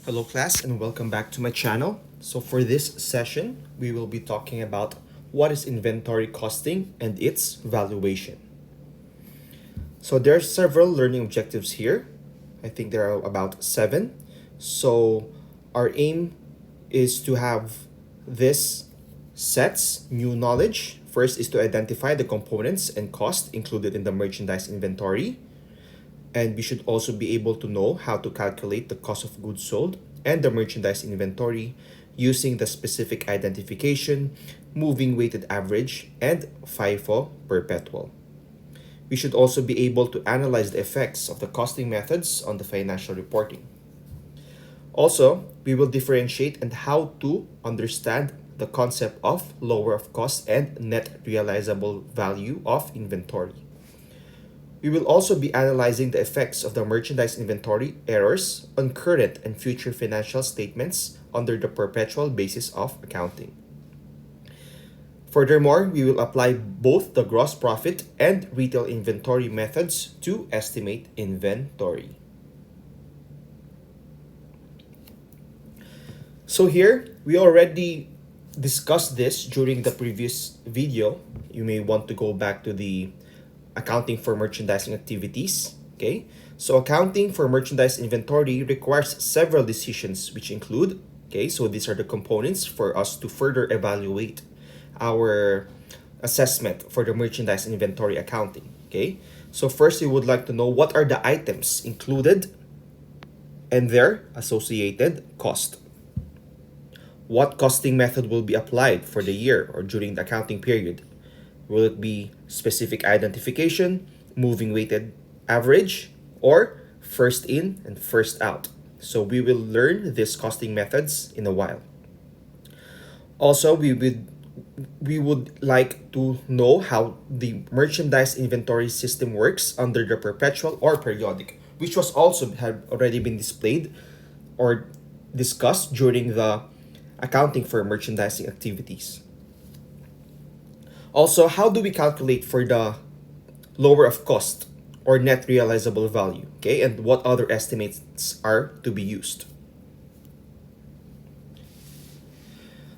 Hello class and welcome back to my channel. So for this session, we will be talking about what is inventory costing and its valuation. So there are several learning objectives here. I think there are about 7. So our aim is to have this sets new knowledge. First is to identify the components and cost included in the merchandise inventory. And we should also be able to know how to calculate the cost of goods sold and the merchandise inventory using the specific identification, moving weighted average, and FIFO perpetual. We should also be able to analyze the effects of the costing methods on the financial reporting. Also, we will differentiate and how to understand the concept of lower of cost and net realizable value of inventory. We will also be analyzing the effects of the merchandise inventory errors on current and future financial statements under the perpetual basis of accounting. Furthermore, we will apply both the gross profit and retail inventory methods to estimate inventory. So here, we already discussed this during the previous video. You may want to go back to the accounting for merchandising activities. Okay, so accounting for merchandise inventory requires several decisions, which include, so these are the components for us to further evaluate our assessment for the merchandise inventory accounting. Okay, so first we would like to know what are the items included and their associated cost. What costing method will be applied for the year or during the accounting period? Will it be specific identification, moving weighted average, or first in and first out? So we will learn these costing methods in a while. Also, we would like to know how the merchandise inventory system works under the perpetual or periodic, which was also had already been displayed or discussed during the accounting for merchandising activities. Also, how do we calculate for the lower of cost or net realizable value, and what other estimates are to be used?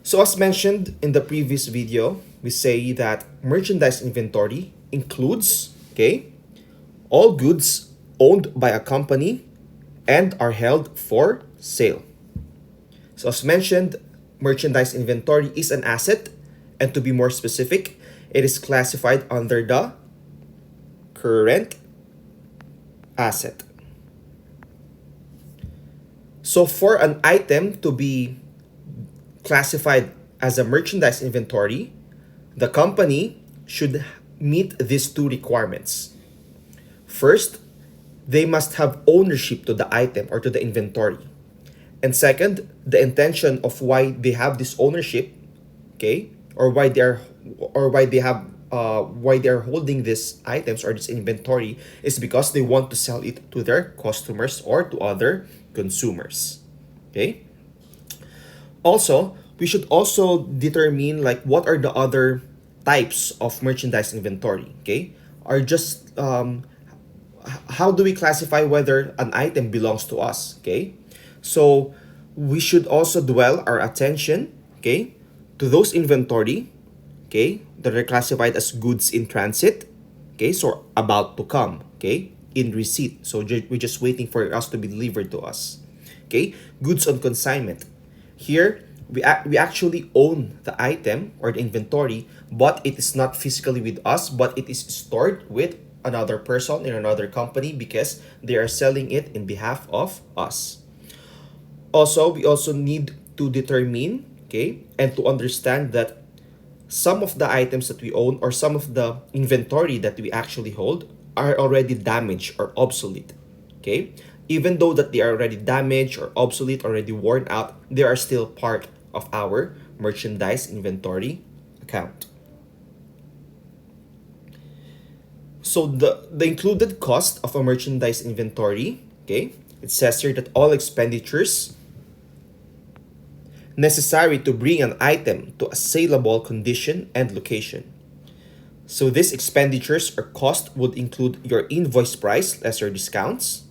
So as mentioned in the previous video, we say that merchandise inventory includes, all goods owned by a company and are held for sale. So as mentioned, merchandise inventory is an asset, and to be more specific, it is classified under the current asset. So for an item to be classified as a merchandise inventory, the company should meet these two requirements. First, they must have ownership to the item or to the inventory. And second, the intention of why they have this ownership, or why they are holding these items or this inventory is because they want to sell it to their customers or to other consumers. Also, we should also determine what are the other types of merchandise inventory. Are just how do we classify whether an item belongs to us? So we should also dwell our attention, to those inventory, that are classified as goods in transit, so about to come, in receipt. So we're just waiting for us to be delivered to us. Goods on consignment. Here, we actually own the item or the inventory, but it is not physically with us, but it is stored with another person in another company because they are selling it in behalf of us. Also, we also need to determine, and to understand that some of the items that we own or some of the inventory that we actually hold are already damaged or obsolete. Even though that they are already damaged or obsolete, already worn out, they are still part of our merchandise inventory account. So the included cost of a merchandise inventory, it says here that all expenditures necessary to bring an item to a saleable condition and location. So these expenditures or cost would include your invoice price less your discounts,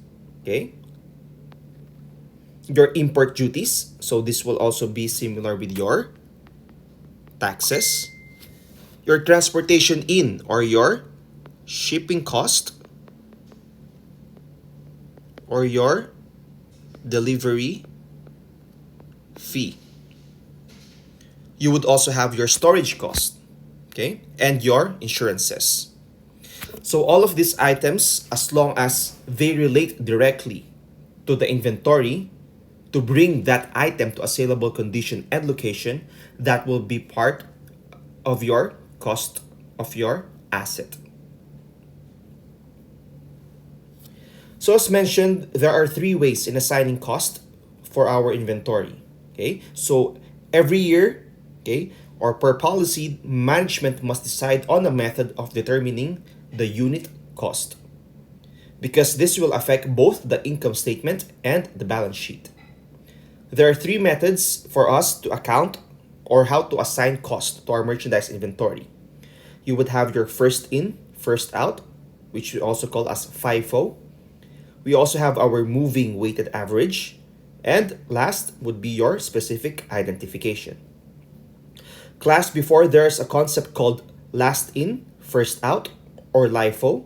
your import duties. So this will also be similar with your taxes. Your transportation in or your shipping cost or your delivery fee. You would also have your storage cost, okay, and your insurances. So all of these items, as long as they relate directly to the inventory to bring that item to a saleable condition and location, that will be part of your cost of your asset. So as mentioned, there are three ways in assigning cost for our inventory. Okay, so every year, okay, or per policy, management must decide on a method of determining the unit cost because this will affect both the income statement and the balance sheet. There are three methods for us to account or how to assign cost to our merchandise inventory. You would have your first in, first out, which we also call as FIFO. We also have our moving weighted average. And last would be your specific identification. Class, before there's a concept called last in, first out, or LIFO.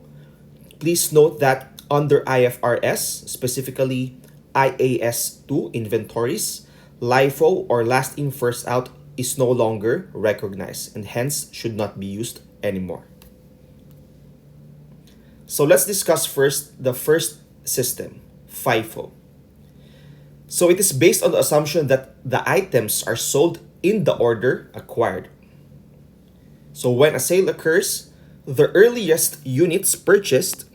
Please note that under IFRS, specifically IAS 2 inventories, LIFO or last in, first out is no longer recognized and hence should not be used anymore. So let's discuss first the first system, FIFO. So it is based on the assumption that the items are sold in the order acquired. So when a sale occurs, the earliest units purchased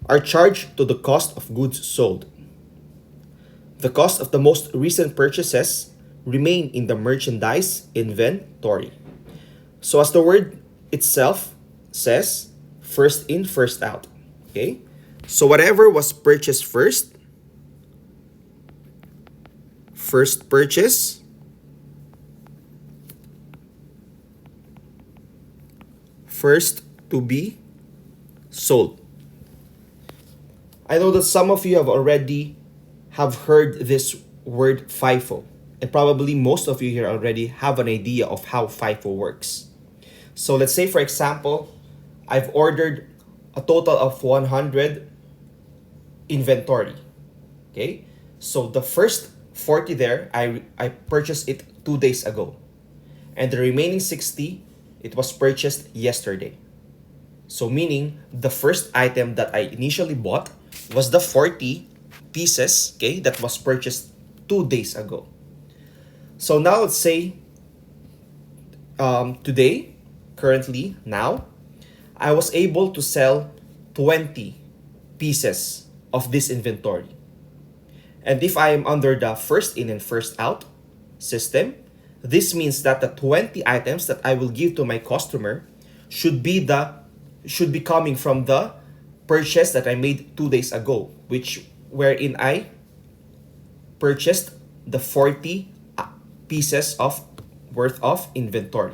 are charged to the cost of goods sold. The cost of the most recent purchases remain in the merchandise inventory. So as the word itself says, first in, first out. Okay? So whatever was purchased first purchase, first to be sold. I know that some of you have heard this word FIFO, and probably most of you here already have an idea of how FIFO works. So let's say, for example, I've ordered a total of 100 inventory. Okay? So the first 40 there, I purchased it 2 days ago. And the remaining 60, it was purchased yesterday. So meaning the first item that I initially bought was the 40 pieces, okay, that was purchased 2 days ago. So now let's say today, currently now, I was able to sell 20 pieces of this inventory. And if I am under the first in and first out system, this means that the 20 items that I will give to my customer should be coming from the purchase that I made 2 days ago, wherein I purchased the 40 pieces of worth of inventory.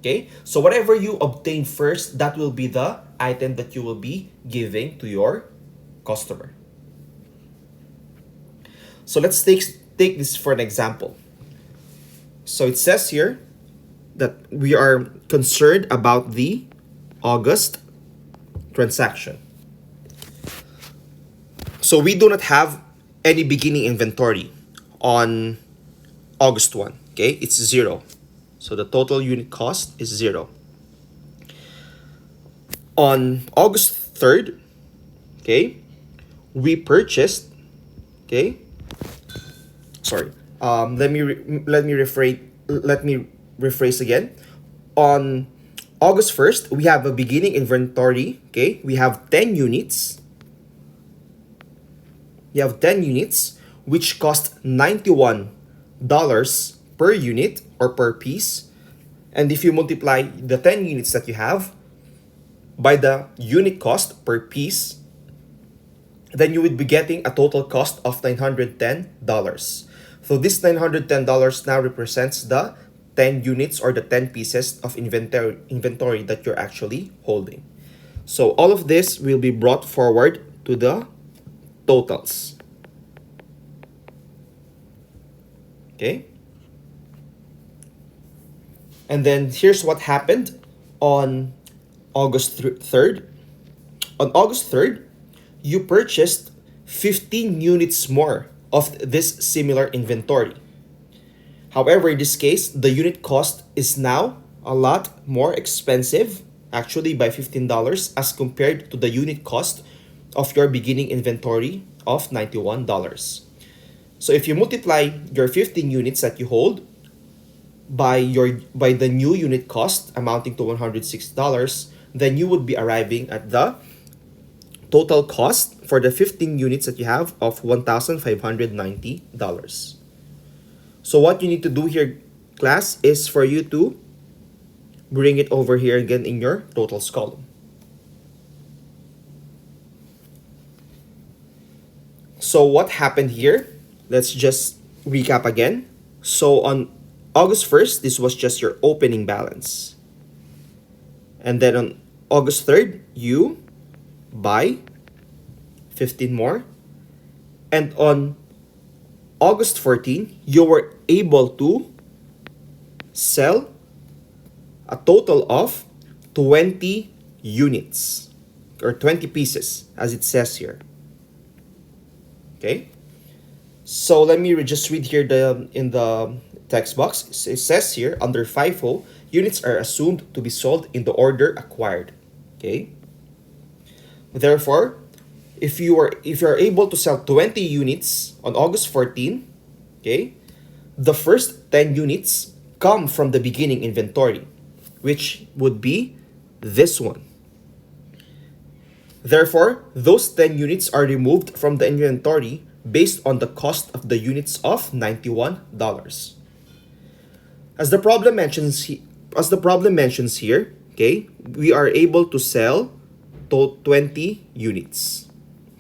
Okay? So whatever you obtain first, that will be the item that you will be giving to your customer. So let's take this for an example. So it says here that we are concerned about the August transaction. So we do not have any beginning inventory on August 1. Okay, it's 0. So the total unit cost is 0. On August 3rd, okay, we purchased, okay, sorry, let me rephrase again. On August 1st, we have a beginning inventory, okay, we have 10 units. You have 10 units, which cost $91 per unit or per piece. And if you multiply the 10 units that you have by the unit cost per piece, then you would be getting a total cost of $910. So this $910 now represents the 10 units or the 10 pieces of inventory that you're actually holding. So all of this will be brought forward to the totals. Okay? And then here's what happened on August 3rd. On August 3rd, you purchased 15 units more of this similar inventory. However, in this case, the unit cost is now a lot more expensive, actually by $15 as compared to the unit cost of your beginning inventory of $91. So if you multiply your 15 units that you hold by the new unit cost amounting to $106, then you would be arriving at the total cost for the 15 units that you have of $1,590. So what you need to do here, class, is for you to bring it over here again in your totals column. So what happened here? Let's just recap again. So on August 1st, this was just your opening balance. And then on August 3rd, you buy 15 more. And on August 14, you were able to sell a total of 20 units or 20 pieces as it says here. Okay? So let me just read here in the text box. It says here under FIFO, units are assumed to be sold in the order acquired. Okay? Therefore, if you are able to sell 20 units on August 14, okay, the first 10 units come from the beginning inventory, which would be this one. Therefore, those 10 units are removed from the inventory based on the cost of the units of $91. As the problem mentions here, okay, we are able to sell 20 units.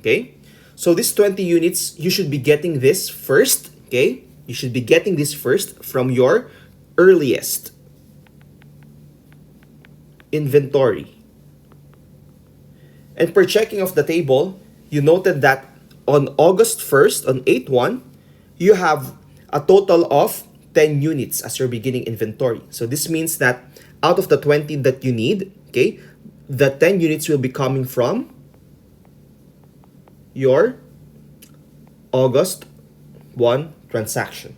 Okay? So these 20 units, you should be getting this first, okay? You should be getting this first from your earliest inventory. And per checking of the table, you noted that on August 1st, on 8/1, you have a total of 10 units as your beginning inventory. So this means that out of the 20 that you need, okay, the 10 units will be coming from your August 1 transaction.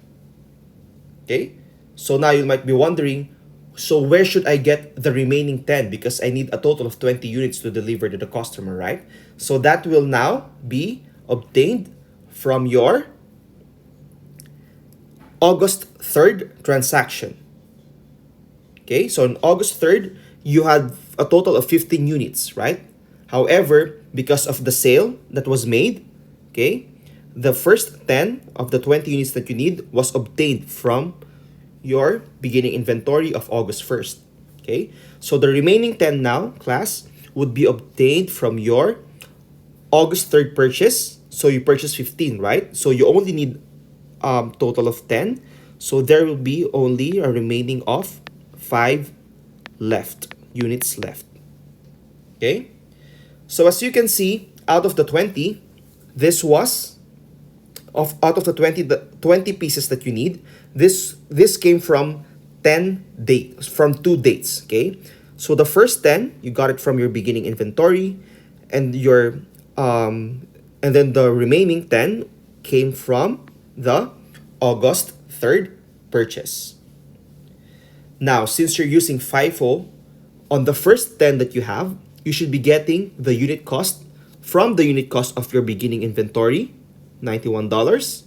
Okay? So now you might be wondering, so where should I get the remaining 10? Because I need a total of 20 units to deliver to the customer, right? So that will now be obtained from your August 3rd transaction. Okay? So on August 3rd, you had a total of 15 units, right? However, because of the sale that was made, okay, the first 10 of the 20 units that you need was obtained from your beginning inventory of August 1st. Okay, so the remaining 10 now, class, would be obtained from your August 3rd purchase. So you purchased 15, right? So you only need total of 10. So there will be only a remaining of 5 units left. Okay? So as you can see, out of the 20, out of the 20 pieces that you need, this came from 2 dates, okay? So the first 10, you got it from your beginning inventory, and and then the remaining 10 came from the August 3rd purchase. Now, since you're using FIFO, on the first 10 that you have, you should be getting the unit cost from the unit cost of your beginning inventory, $91,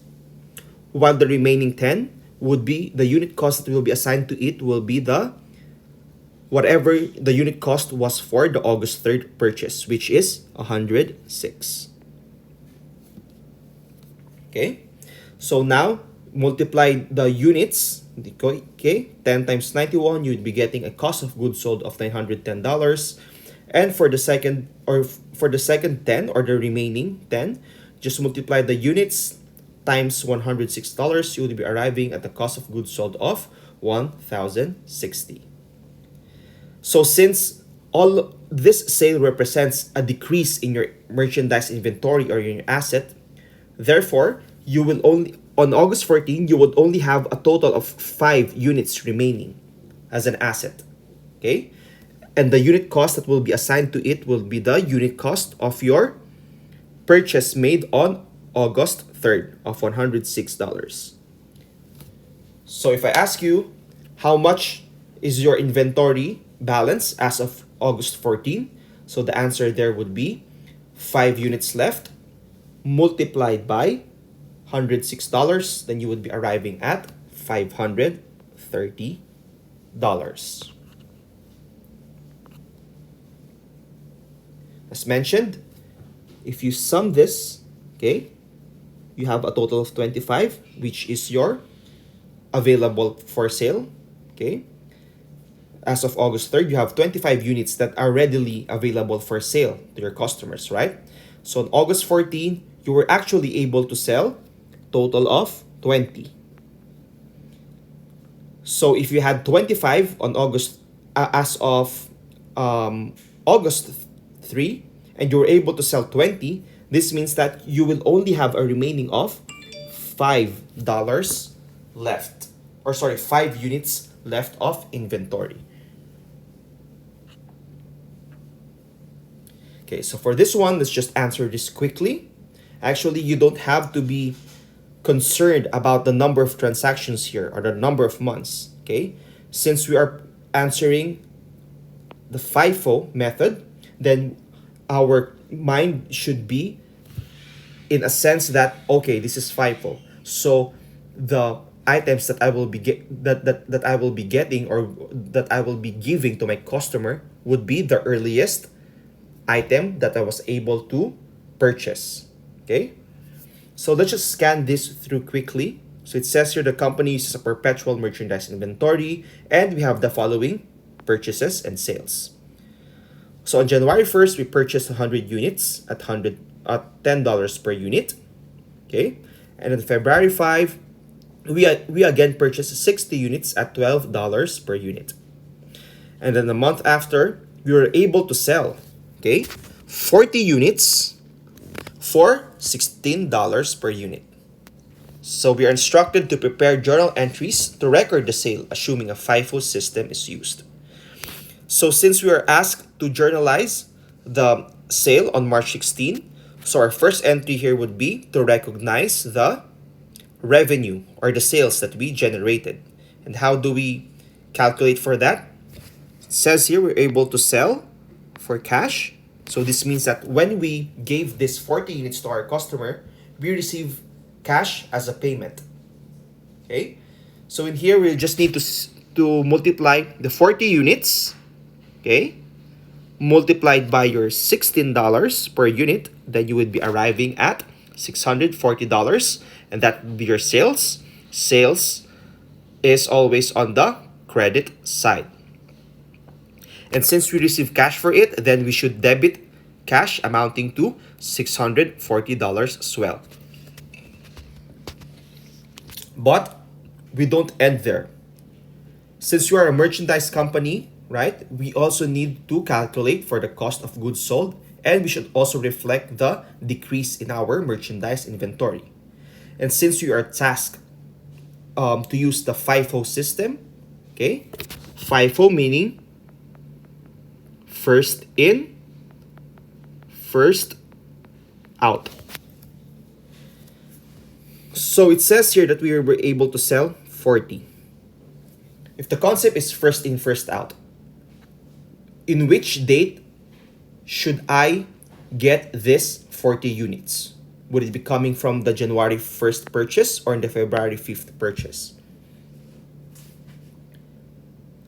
while the remaining 10 would be the unit cost that will be assigned to it will be whatever the unit cost was for the August 3rd purchase, which is 106. Okay? So now, multiply the units, okay? 10 times 91, you'd be getting a cost of goods sold of $910. And for the second 10 or the remaining 10, just multiply the units times $106, you will be arriving at the cost of goods sold of $1,060. So since all this sale represents a decrease in your merchandise inventory or in your asset, therefore, you will only on August 14, you would only have a total of 5 units remaining as an asset. Okay? And the unit cost that will be assigned to it will be the unit cost of your purchase made on August 3rd of $106. So if I ask you how much is your inventory balance as of August 14, so the answer there would be 5 units left multiplied by $106, then you would be arriving at $530. As mentioned, if you sum this, okay, you have a total of 25, which is your available for sale, okay? As of August 3rd, you have 25 units that are readily available for sale to your customers, right? So on August 14, you were actually able to sell total of 20. So if you had 25 on August, as of August 3, and you were able to sell 20, this means that you will only have a remaining of $5 left. Or sorry, 5 units left of inventory. Okay, so for this one, let's just answer this quickly. Actually, you don't have to be concerned about the number of transactions here or the number of months, okay? Since we are answering the FIFO method, then our mind should be in a sense that, okay, this is FIFO. So the items that I will be that I will be getting or that I will be giving to my customer would be the earliest item that I was able to purchase. Okay? So let's just scan this through quickly. So it says here the company uses a perpetual merchandise inventory, and we have the following purchases and sales. So on January 1st, we purchased 100 units at $10 per unit. Okay? And on February 5, we again purchased 60 units at $12 per unit. And then the month after, we were able to sell, okay, 40 units for $16 per unit. So we are instructed to prepare journal entries to record the sale, assuming a FIFO system is used. So since we are asked to journalize the sale on March 16, so our first entry here would be to recognize the revenue or the sales that we generated. And how do we calculate for that? It says here we're able to sell for cash. So this means that when we gave this 40 units to our customer, we receive cash as a payment. Okay? So in here, we just need to multiply the 40 units, okay, multiplied by your $16 per unit, then you would be arriving at $640, and that would be your sales. Sales is always on the credit side. And since we receive cash for it, then we should debit cash amounting to $640 as well. But we don't end there. Since you are a merchandise company, right, we also need to calculate for the cost of goods sold, and we should also reflect the decrease in our merchandise inventory. And since you are tasked to use the FIFO system, okay, FIFO meaning first in, first out. So it says here that we were able to sell 40. If the concept is first in, first out, in which date should I get this 40 units? Would it be coming from the January 1st purchase or in the February 5th purchase?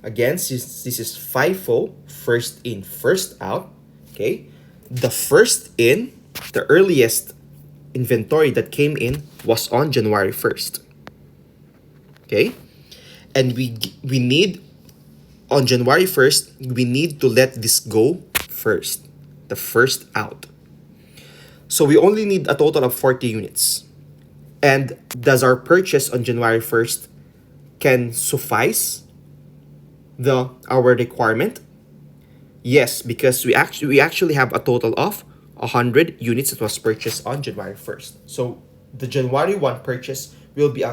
Again, since this is FIFO, first in, first out, okay, the first in, the earliest inventory that came in was on January 1st. Okay? And we need, on January 1st, we need to let this go first, the first out. So we only need a total of 40 units. And does our purchase on January 1st can suffice our requirement? Yes, because we actually have a total of 100 units that was purchased on January 1st. So the January 1 purchase will be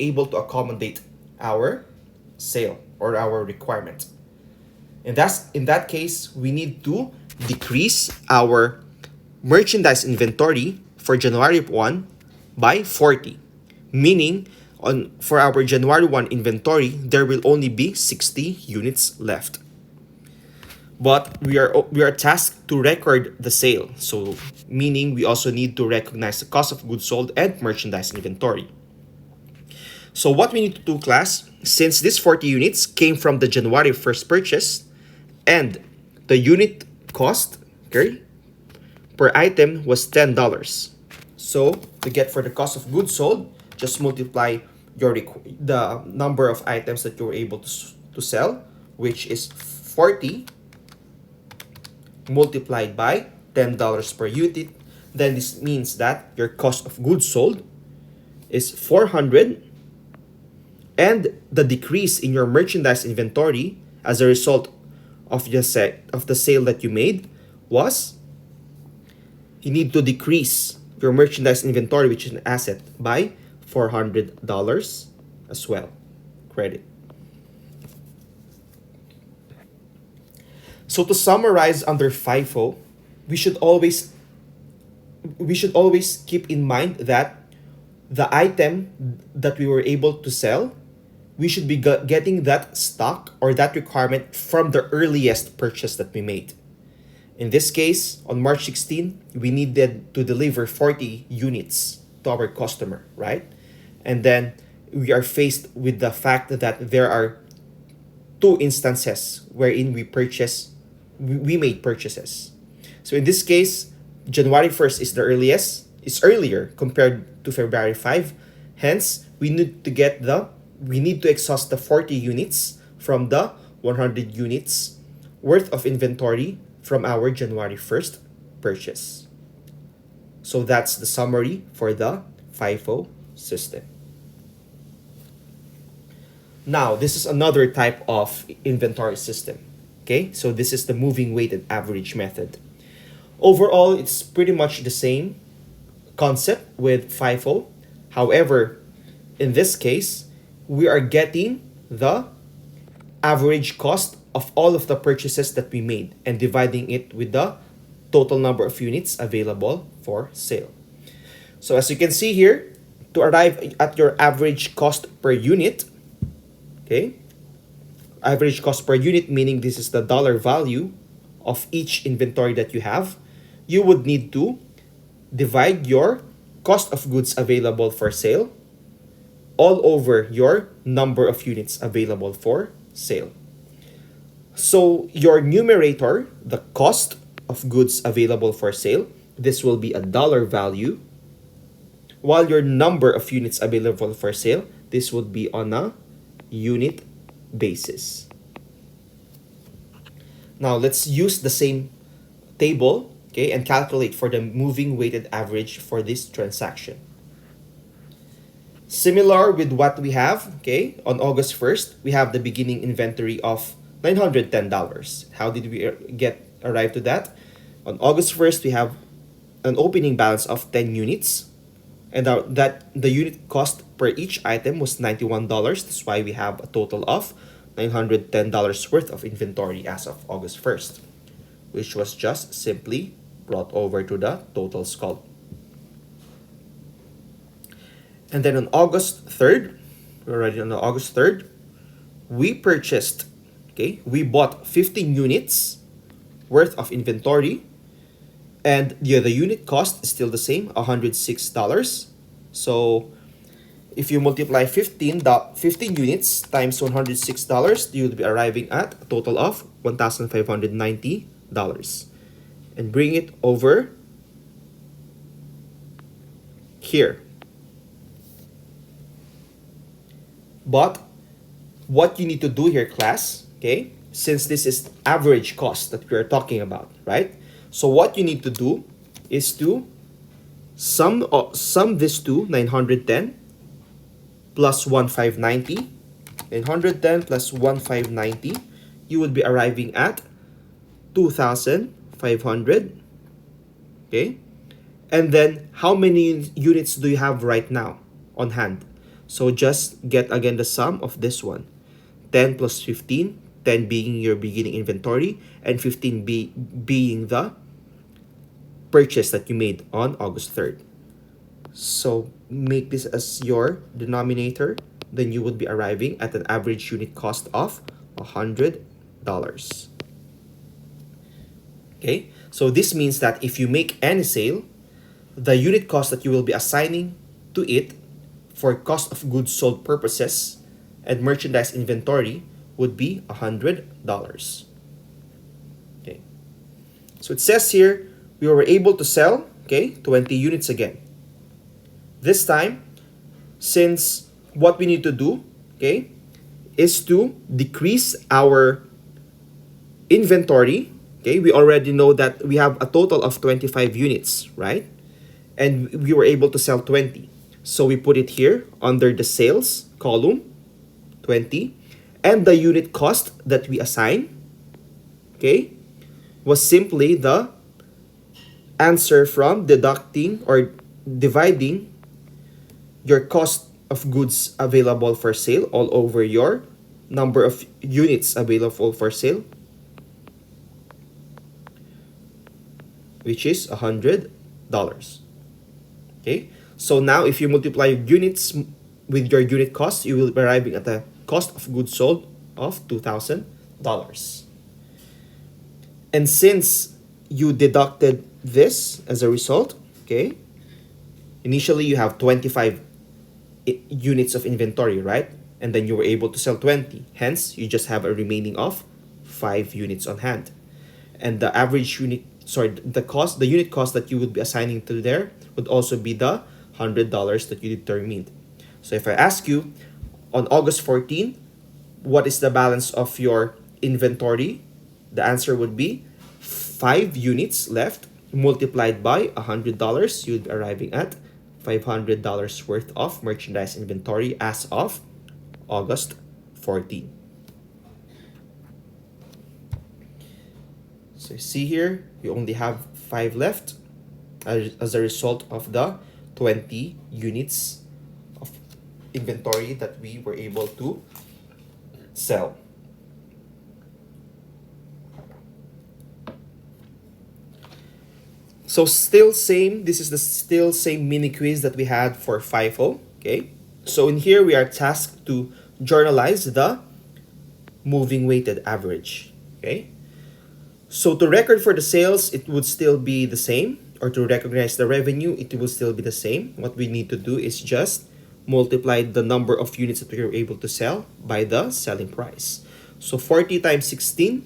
able to accommodate our sale or our requirement. And that's in that case, we need to decrease our merchandise inventory for January 1 by 40. Meaning, for our January 1 inventory, there will only be 60 units left. But we are tasked to record the sale. So meaning we also need to recognize the cost of goods sold and merchandise inventory. So what we need to do, class, since these 40 units came from the January 1st purchase and the unit cost, okay, per item was $10. So to get for the cost of goods sold, just multiply the number of items that you were able to sell, which is 40 multiplied by $10 per unit. Then this means that your cost of goods sold is 400, and the decrease in your merchandise inventory as a result of the sale that you made was, you need to decrease your merchandise inventory, which is an asset, by $400 as well. Credit. So to summarize under FIFO, we should always keep in mind that the item that we were able to sell, we should be getting that stock or that requirement from the earliest purchase that we made. In this case, on March 16, we needed to deliver 40 units to our customer, right? And then we are faced with the fact that there are two instances wherein we made purchases. So in this case, January 1st is the earliest, is earlier compared to February 5. Hence, we need to exhaust the 40 units from the 100 units worth of inventory from our January 1st purchase. So that's the summary for the FIFO system. Now, this is another type of inventory system. Okay, so this is the moving weighted average method. Overall, it's pretty much the same concept with FIFO. However, in this case, we are getting the average cost of all of the purchases that we made and dividing it with the total number of units available for sale. So as you can see here, to arrive at your average cost per unit, okay, average cost per unit, meaning this is the dollar value of each inventory that you have, you would need to divide your cost of goods available for sale all over your number of units available for sale. So your numerator, the cost of goods available for sale, this will be a dollar value, while your number of units available for sale, this would be on a unit basis. Now let's use the same table, okay, and calculate for the moving weighted average for this transaction. Similar with what we have, okay, on August 1st, we have the beginning inventory of $910. How did we arrive to that? On August 1st, we have an opening balance of 10 units, and that the unit cost per each item was $91. That's why we have a total of $910 worth of inventory as of August 1st, which was just simply brought over to the totals column. And then on August 3rd, we're already on August 3rd, we purchased, okay, we bought 15 units worth of inventory, and the unit cost is still the same, $106. So if you multiply 15 units times $106, you would be arriving at a total of $1,590. And bring it over here. But what you need to do here, class, okay, since this is average cost that we are talking about, right? So what you need to do is to sum this to 910 plus 1590. 910 plus 1590, you would be arriving at 2,500, okay? And then how many units do you have right now on hand? So just get again the sum of this one. 10 plus 15, 10 being your beginning inventory, and 15 being the purchase that you made on August 3rd. So make this as your denominator, then you would be arriving at an average unit cost of $100. Okay, so this means that if you make any sale, the unit cost that you will be assigning to it for cost of goods sold purposes and merchandise inventory would be $100. Okay, so it says here we were able to sell, okay, 20 units again. This time, since what we need to do, okay, is to decrease our inventory. Okay, we already know that we have a total of 25 units, right? And we were able to sell 20. So we put it here under the sales column, 20. And the unit cost that we assign, okay, was simply the answer from deducting or dividing your cost of goods available for sale all over your number of units available for sale, which is $100. Okay, so now if you multiply units with your unit cost, you will be arriving at a cost of goods sold of $2,000. And since you deducted this as a result, okay, initially you have 25 units of inventory, right? And then you were able to sell 20. Hence, you just have a remaining of 5 units on hand. And the average unit, the unit cost that you would be assigning to there would also be the $100 that you determined. So if I ask you on August 14, what is the balance of your inventory? The answer would be 5 units left multiplied by $100. You'd be arriving at $500 worth of merchandise inventory as of August 14. So you see here, we only have 5 left as a result of the 20 units of inventory that we were able to sell. So still same, this is the still same mini quiz that we had for FIFO, okay? So in here, we are tasked to journalize the moving weighted average, okay? So to record for the sales, it would still be the same, or to recognize the revenue, it will still be the same. What we need to do is just multiply the number of units that we were able to sell by the selling price. So 40 times 16,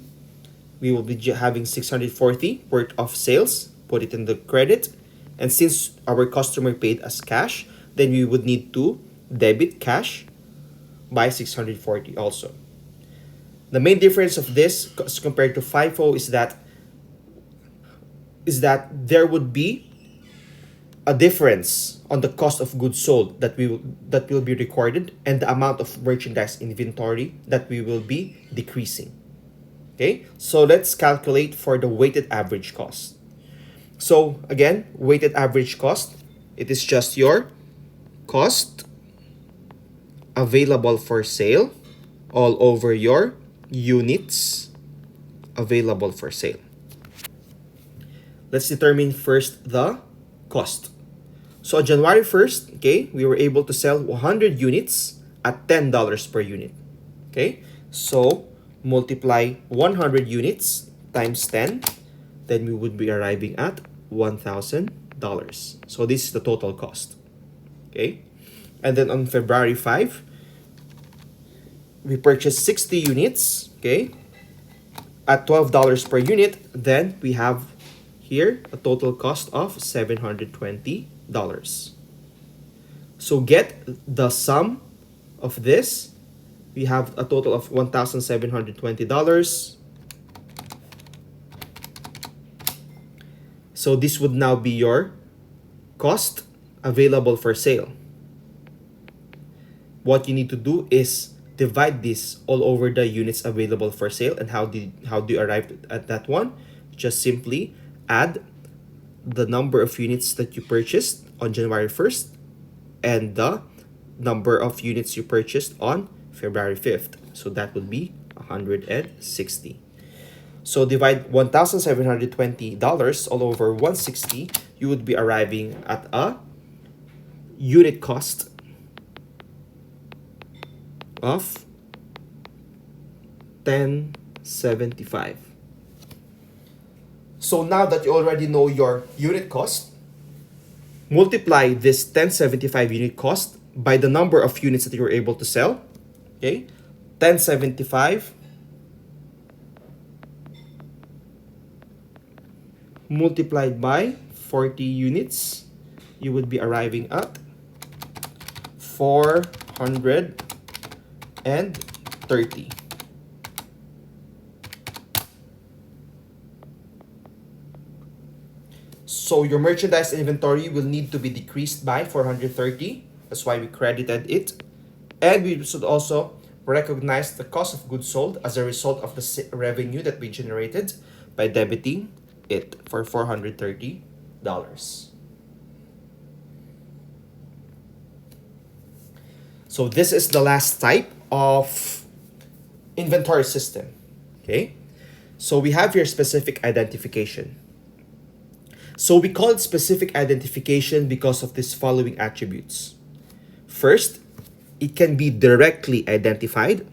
we will be having 640 worth of sales, put it in the credit. And since our customer paid us cash, then we would need to debit cash by 640 also. The main difference of this as compared to FIFO is that there would be a difference on the cost of goods sold that will be recorded and the amount of merchandise inventory that we will be decreasing. Okay, so let's calculate for the weighted average cost. So again, weighted average cost, it is just your cost available for sale all over your units available for sale. Let's determine first the cost. So on January 1st, okay, we were able to sell 100 units at $10 per unit. Okay, so multiply 100 units times 10, then we would be arriving at $1,000. So this is the total cost. Okay, and then on February 5, we purchased 60 units, okay, at $12 per unit. Then we have here a total cost of $720. So get the sum of this. We have a total of $1,720. So this would now be your cost available for sale. What you need to do is divide this all over the units available for sale. And how do you arrive at that one? Just simply add the number of units that you purchased on January 1st and the number of units you purchased on February 5th. So that would be 160. So divide $1,720 all over 160, you would be arriving at a unit cost of 1075. So now that you already know your unit cost, multiply this 1075 unit cost by the number of units that you were able to sell. Okay, 1075 multiplied by 40 units, you would be arriving at 430. So your merchandise inventory will need to be decreased by 430. That's why we credited it. And we should also recognize the cost of goods sold as a result of the revenue that we generated by debiting it for $430. So this is the last type of inventory system. Okay? So we have here specific identification. So we call it specific identification because of these following attributes. First, it can be directly identified.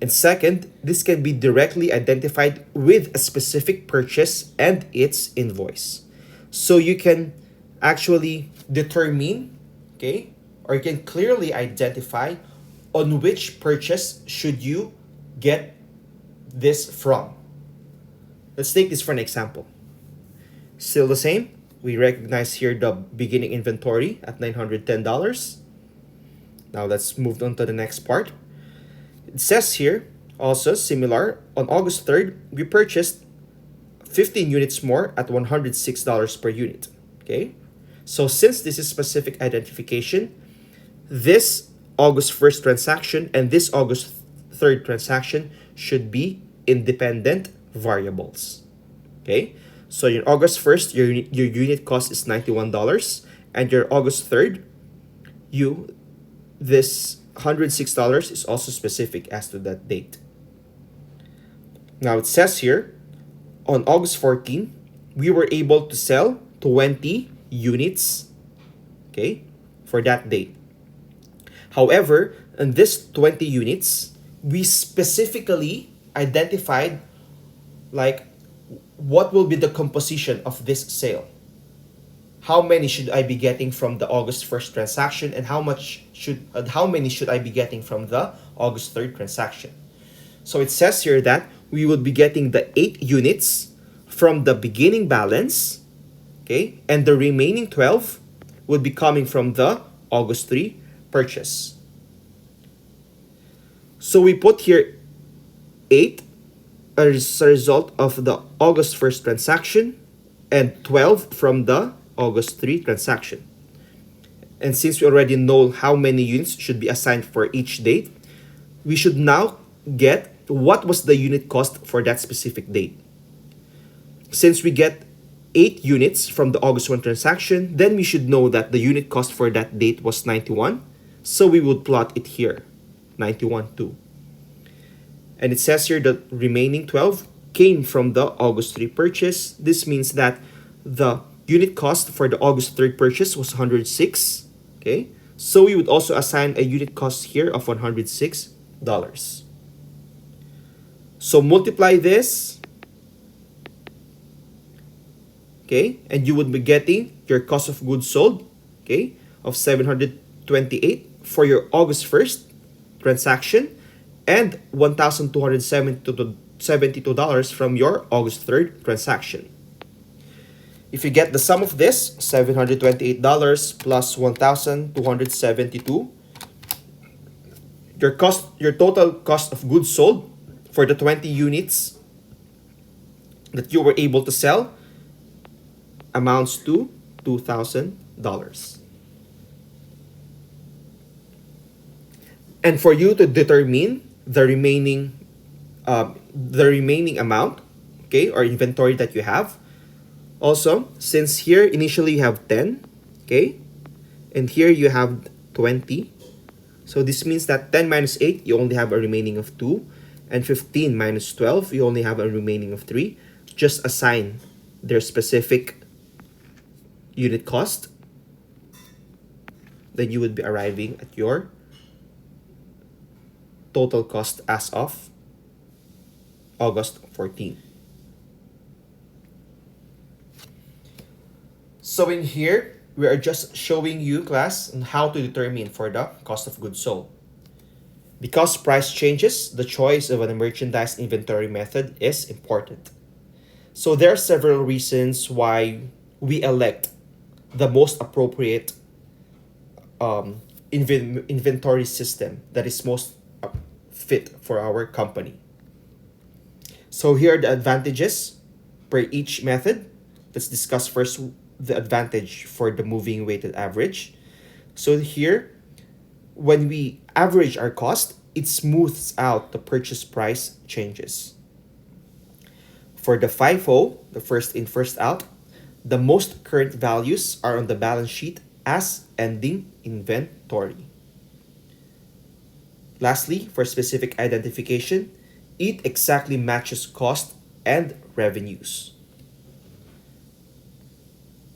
And second, this can be directly identified with a specific purchase and its invoice. So you can actually determine, okay, or you can clearly identify on which purchase should you get this from. Let's take this for an example. Still the same. We recognize here the beginning inventory at $910. Now let's move on to the next part. It says here, also similar, on August 3rd, we purchased 15 units more at $106 per unit. Okay? So since this is specific identification, this August 1st transaction and this August 3rd transaction should be independent variables. Okay? So your August 1st, your unit cost is $91, and your August 3rd, this $106 is also specific as to that date. Now it says here, on August 14, we were able to sell 20 units, okay, for that date. However, in this 20 units, we specifically identified like what will be the composition of this sale. How many should I be getting from the August 1st transaction, and how many should I be getting from the August 3rd transaction? So it says here that we would be getting the 8 units from the beginning balance, okay, and the remaining 12 would be coming from the August 3 purchase. So we put here 8 as a result of the August 1st transaction and 12 from the August 3 transaction. And since we already know how many units should be assigned for each date, we should now get what was the unit cost for that specific date. Since we get 8 units from the August 1 transaction, then we should know that the unit cost for that date was 91. So we would plot it here, 91 too. And it says here that remaining 12 came from the August 3 purchase. This means that the unit cost for the August 3rd purchase was 106. Okay, so we would also assign a unit cost here of $106. So multiply this, okay, and you would be getting your cost of goods sold, okay, of $728 for your August 1st transaction and $1,272 from your August 3rd transaction. If you get the sum of this, $728 plus $1,272, your total cost of goods sold for the 20 units that you were able to sell amounts to $2,000. And for you to determine the remaining amount, okay, or inventory that you have, Also, since here initially you have 10, okay, and here you have 20, so this means that 10 minus 8, you only have a remaining of 2, and 15 minus 12, you only have a remaining of 3. Just assign their specific unit cost, then you would be arriving at your total cost as of August 14. So in here, we are just showing you, class, on how to determine for the cost of goods sold. Because price changes, the choice of a merchandise inventory method is important. So there are several reasons why we elect the most appropriate inventory system that is most fit for our company. So here are the advantages per each method. Let's discuss first the advantage for the moving weighted average. So here, when we average our cost, it smooths out the purchase price changes. For the FIFO, the first in, first out, the most current values are on the balance sheet as ending inventory. Lastly, for specific identification, it exactly matches cost and revenues.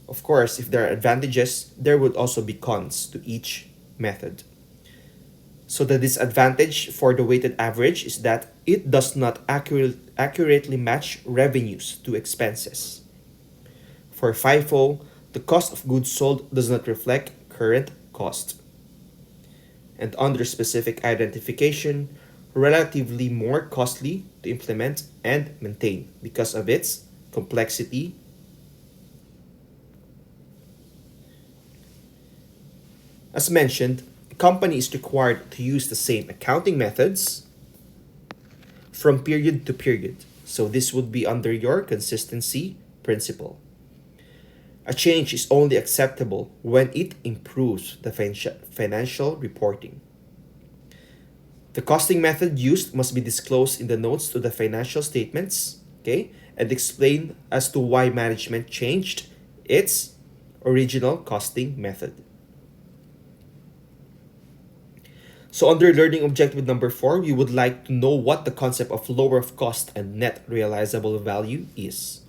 Of course, if there are advantages, there would also be cons to each method. So the disadvantage for the weighted average is that it does not accurately match revenues to expenses. For FIFO, the cost of goods sold does not reflect current cost. And under specific identification, relatively more costly to implement and maintain because of its complexity. As mentioned, a company is required to use the same accounting methods from period to period. So this would be under your consistency principle. A change is only acceptable when it improves the financial reporting. The costing method used must be disclosed in the notes to the financial statements, okay, and explain as to why management changed its original costing method. So under learning objective number 4, we would like to know what the concept of lower of cost and net realizable value is.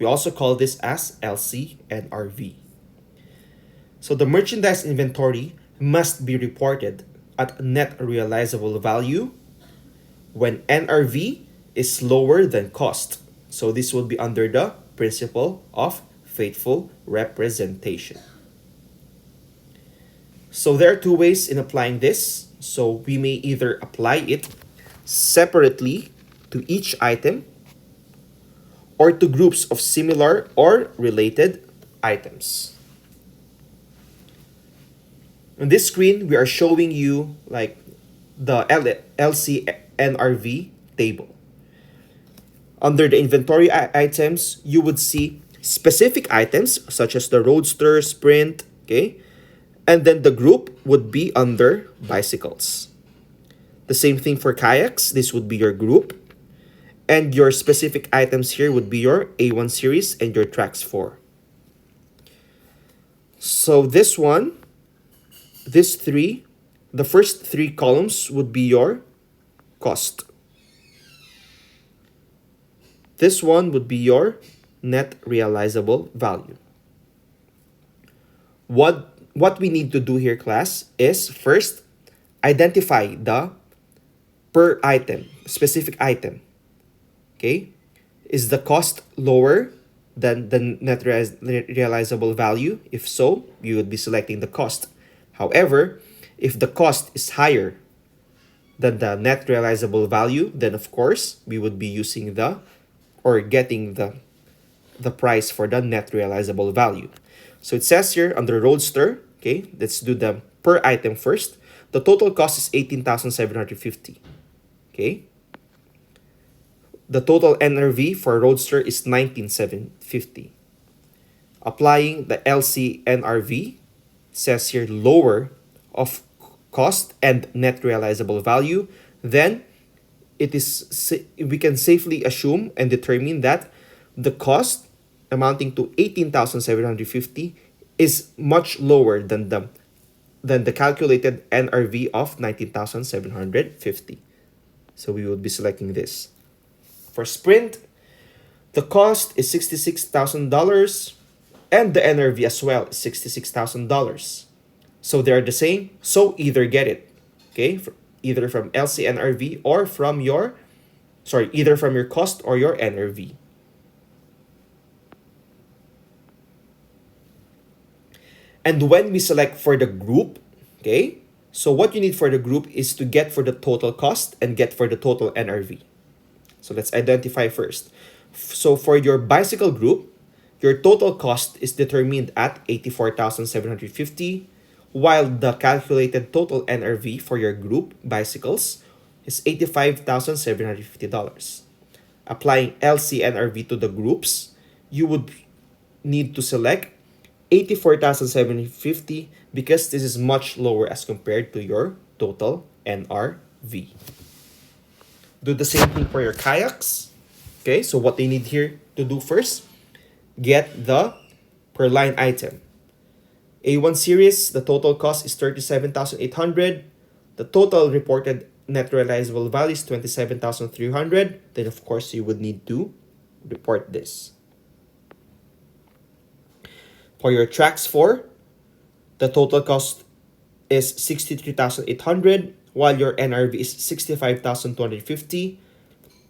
We also call this as LC and RV. So the merchandise inventory must be reported at net realizable value when NRV is lower than cost. So this will be under the principle of faithful representation. So there are two ways in applying this. So we may either apply it separately to each item or to groups of similar or related items. On this screen, we are showing you like the LCNRV table. Under the inventory items, you would see specific items such as the Roadster, Sprint, okay? And then the group would be under bicycles. The same thing for kayaks. This would be your group. And your specific items here would be your A1 series and your Trax 4. So this one, the first three columns would be your cost. This one would be your net realizable value. What we need to do here, class, is first identify the per item, specific item. Okay? Is the cost lower than the net realizable value? If so, you would be selecting the cost. However, if the cost is higher than the net realizable value, then of course, we would be using getting the price for the net realizable value. So it says here under Roadster, okay, let's do the per item first. The total cost is 18,750. Okay? The total NRV for Roadster is 19,750. Applying the LC NRV, says here lower of cost and net realizable value, then we can safely assume and determine that the cost amounting to 18,750 is much lower than the calculated NRV of 19,750. So we would be selecting this. For Sprint, the cost is $66,000 and the NRV as well is $66,000. So they're the same, so either get it. Okay? Either from LCNRV or from your either from your cost or your NRV. And when we select for the group, okay, so what you need for the group is to get for the total cost and get for the total NRV. So let's identify first. So for your bicycle group, your total cost is determined at 84,750, while the calculated total NRV for your group bicycles is $85,750. Applying LCNRV to the groups, you would need to select 84,750 because this is much lower as compared to your total NRV. Do the same thing for your kayaks. Okay, so what they need here to do first, get the per line item. A1 series, the total cost is 37,800. The total reported net realizable value is 27,300. Then of course you would need to report this. For your tracks 4, the total cost is 63,800 while your NRV is 65,250.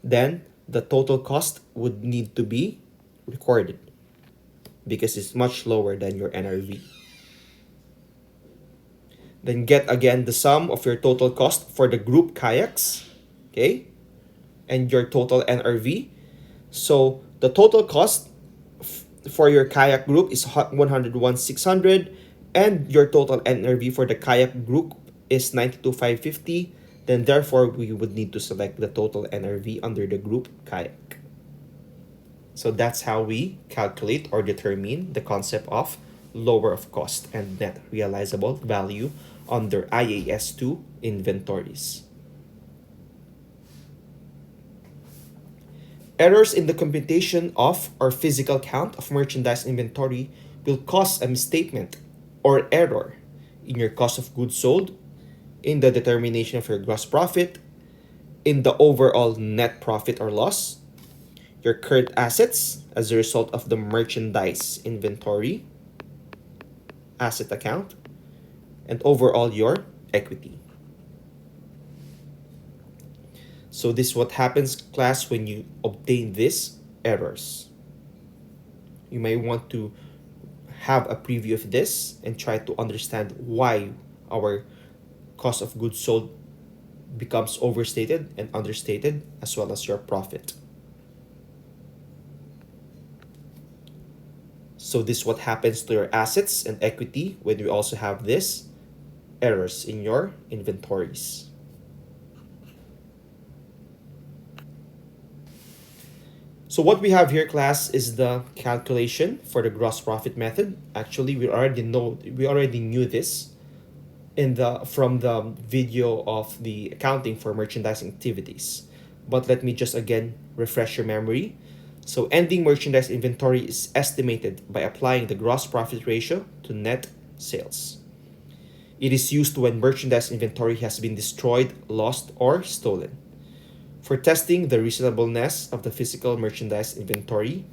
Then the total cost would need to be recorded because it's much lower than your NRV. Then get again the sum of your total cost for the group kayaks, okay, and your total NRV. So the total cost for your kayak group is 101,600 and your total NRV for the kayak group is 92,550. Then therefore we would need to select the total NRV under the group kayak. So that's how we calculate or determine the concept of lower of cost and net realizable value under IAS2 inventories. Errors in the computation of or physical count of merchandise inventory will cause a misstatement or error in your cost of goods sold, in the determination of your gross profit, in the overall net profit or loss, your current assets as a result of the merchandise inventory asset account, and overall your equity. So this is what happens, class, when you obtain these errors. You may want to have a preview of this and try to understand why our cost of goods sold becomes overstated and understated, as well as your profit. So this is what happens to your assets and equity when you also have this errors in your inventories. So what we have here, class, is the calculation for the gross profit method. Actually, we already knew this from the video of the accounting for merchandising activities. But let me just again refresh your memory. So ending merchandise inventory is estimated by applying the gross profit ratio to net sales. It is used when merchandise inventory has been destroyed, lost, or stolen. For testing the reasonableness of the physical merchandise inventory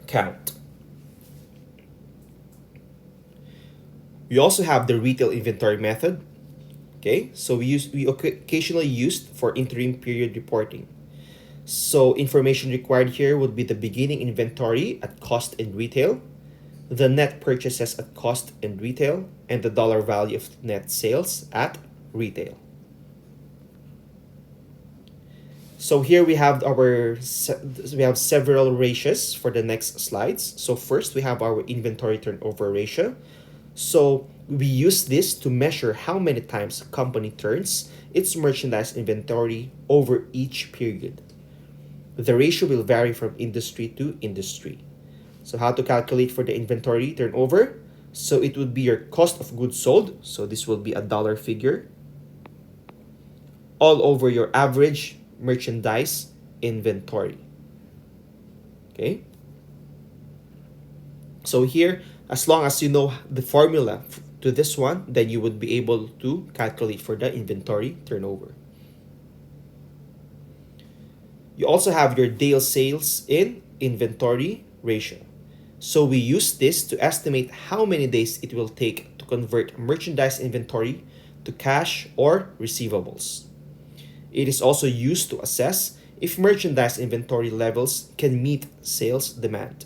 count. We also have the retail inventory method. Okay, so we occasionally used for interim period reporting. So information required here would be the beginning inventory at cost in retail, the net purchases at cost in retail, and the dollar value of net sales at retail. So here we have several ratios for the next slides. So first we have our inventory turnover ratio. So we use this to measure how many times a company turns its merchandise inventory over each period. The ratio will vary from industry to industry. So how to calculate for the inventory turnover? So it would be your cost of goods sold. So this will be a dollar figure all over your average merchandise inventory. Okay? So here, as long as you know the formula to this one, then you would be able to calculate for the inventory turnover. You also have your daily sales in inventory ratio. So we use this to estimate how many days it will take to convert merchandise inventory to cash or receivables. It is also used to assess if merchandise inventory levels can meet sales demand.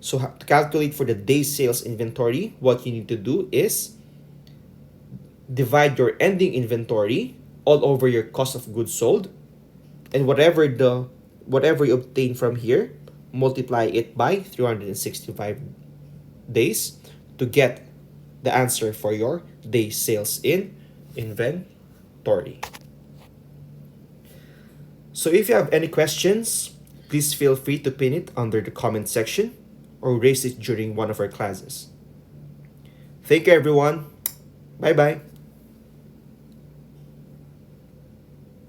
So to calculate for the day sales inventory, what you need to do is divide your ending inventory all over your cost of goods sold, and whatever you obtain from here, multiply it by 365 days to get the answer for your day sales in inventory. So if you have any questions, please feel free to pin it under the comment section or raise it during one of our classes. Thank you, everyone. Bye bye.